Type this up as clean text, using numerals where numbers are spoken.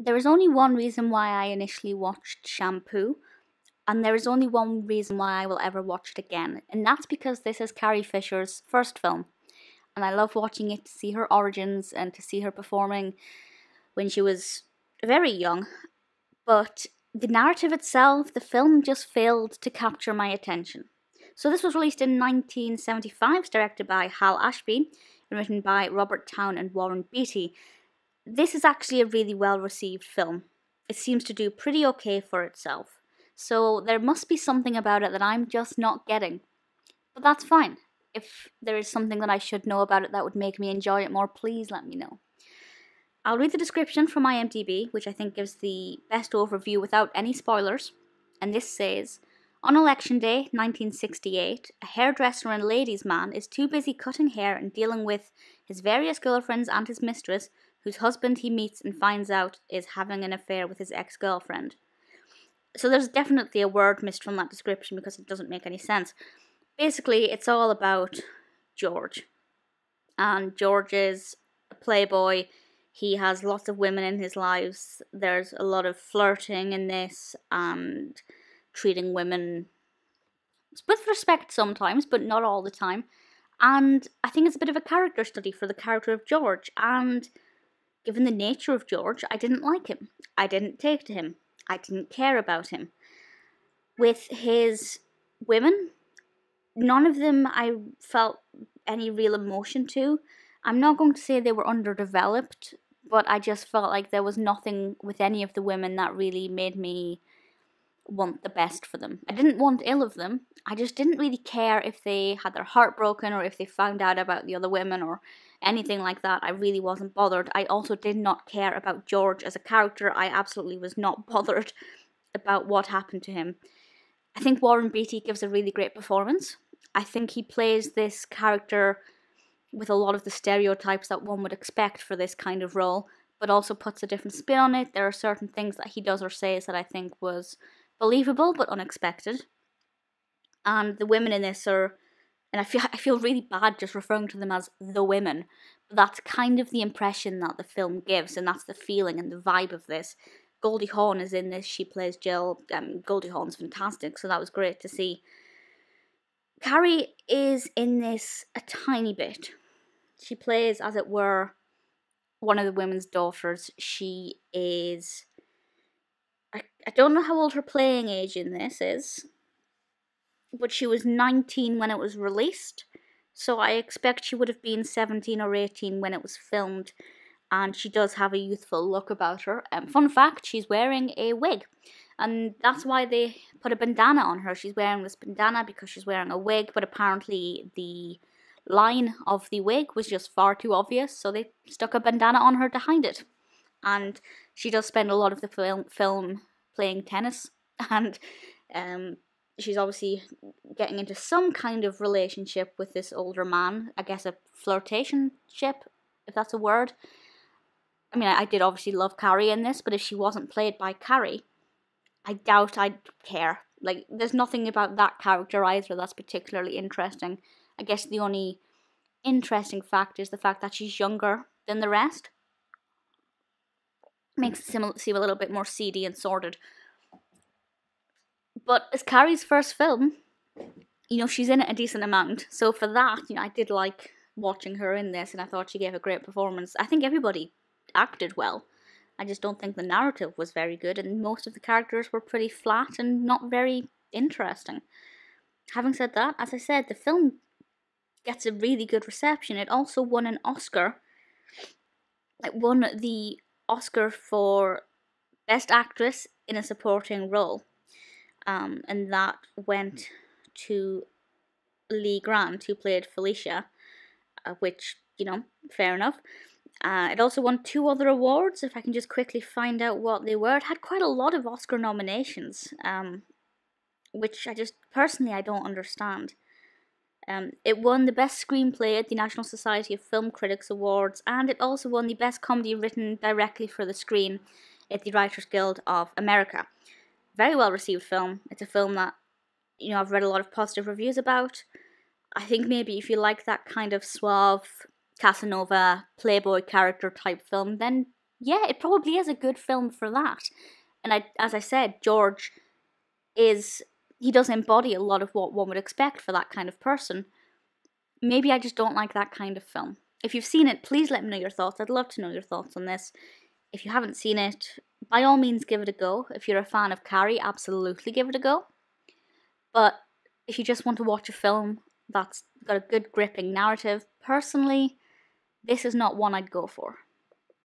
There is only one reason why I initially watched Shampoo, and there is only one reason why I will ever watch it again, and that's because this is Carrie Fisher's first film, and I love watching it to see her origins and to see her performing when she was very young. But the narrative itself, the film just failed to capture my attention. So this was released in 1975, directed by Hal Ashby, and written by Robert Towne and Warren Beatty. This is actually a really well-received film. It seems to do pretty okay for itself. So there must be something about it that I'm just not getting. But that's fine. If there is something that I should know about it that would make me enjoy it more, please let me know. I'll read the description from IMDb, which I think gives the best overview without any spoilers. And this says, on Election Day, 1968, a hairdresser and ladies' man is too busy cutting hair and dealing with his various girlfriends and his mistress, whose husband he meets and finds out is having an affair with his ex-girlfriend. So there's definitely a word missed from that description because it doesn't make any sense. Basically, it's all about George. And George is a playboy. He has lots of women in his lives. There's a lot of flirting in this and treating women with respect sometimes, but not all the time. And I think it's a bit of a character study for the character of George. And given the nature of George, I didn't like him. I didn't take to him. I didn't care about him. With his women, none of them I felt any real emotion to. I'm not going to say they were underdeveloped, but I just felt like there was nothing with any of the women that really made me want the best for them. I didn't want ill of them. I just didn't really care if they had their heart broken or if they found out about the other women or anything like that. I really wasn't bothered. I also did not care about George as a character. I absolutely was not bothered about what happened to him. I think Warren Beatty gives a really great performance. I think he plays this character with a lot of the stereotypes that one would expect for this kind of role, but also puts a different spin on it. There are certain things that he does or says that I think was believable but unexpected. And the women in this are, and I feel really bad just referring to them as the women, but that's kind of the impression that the film gives, and that's the feeling and the vibe of this. Goldie Hawn is in this. She plays Jill. Goldie Hawn's fantastic, so that was great to see. Carrie is in this a tiny bit. She plays, as it were, one of the women's daughters. She is... I don't know how old her playing age in this is, but she was 19 when it was released, so I expect she would have been 17 or 18 when it was filmed, and she does have a youthful look about her. Fun fact, she's wearing a wig, and that's why they put a bandana on her. She's wearing this bandana because she's wearing a wig, but apparently the line of the wig was just far too obvious, so they stuck a bandana on her to hide it. And she does spend a lot of the film playing tennis, and she's obviously getting into some kind of relationship with this older man. I guess a flirtationship, if that's a word. I mean, I did obviously love Carrie in this, but if she wasn't played by Carrie, I doubt I'd care. Like, there's nothing about that character either that's particularly interesting. I guess the only interesting fact is the fact that she's younger than the rest. Makes it seem a little bit more seedy and sordid. But as Carrie's first film, you know, she's in it a decent amount. So for that, you know, I did like watching her in this, and I thought she gave a great performance. I think everybody acted well. I just don't think the narrative was very good, and most of the characters were pretty flat and not very interesting. Having said that, as I said, the film gets a really good reception. It also won an Oscar. It won the Oscar for Best Actress in a Supporting Role. And that went to Lee Grant, who played Felicia, which, you know, fair enough. It also won 2 other awards, if I can just quickly find out what they were. It had quite a lot of Oscar nominations, which personally I don't understand. It won the Best Screenplay at the National Society of Film Critics Awards, and it also won the Best Comedy Written Directly for the Screen at the Writers Guild of America. Very well received film. It's a film that, you know, I've read a lot of positive reviews about. I think maybe if you like that kind of suave, Casanova, playboy character type film, then yeah, it probably is a good film for that. And as I said, George he does embody a lot of what one would expect for that kind of person. Maybe I just don't like that kind of film. If you've seen it, please let me know your thoughts. I'd love to know your thoughts on this. If you haven't seen it, by all means give it a go. If you're a fan of Carrie, absolutely give it a go. But if you just want to watch a film that's got a good gripping narrative, personally, this is not one I'd go for.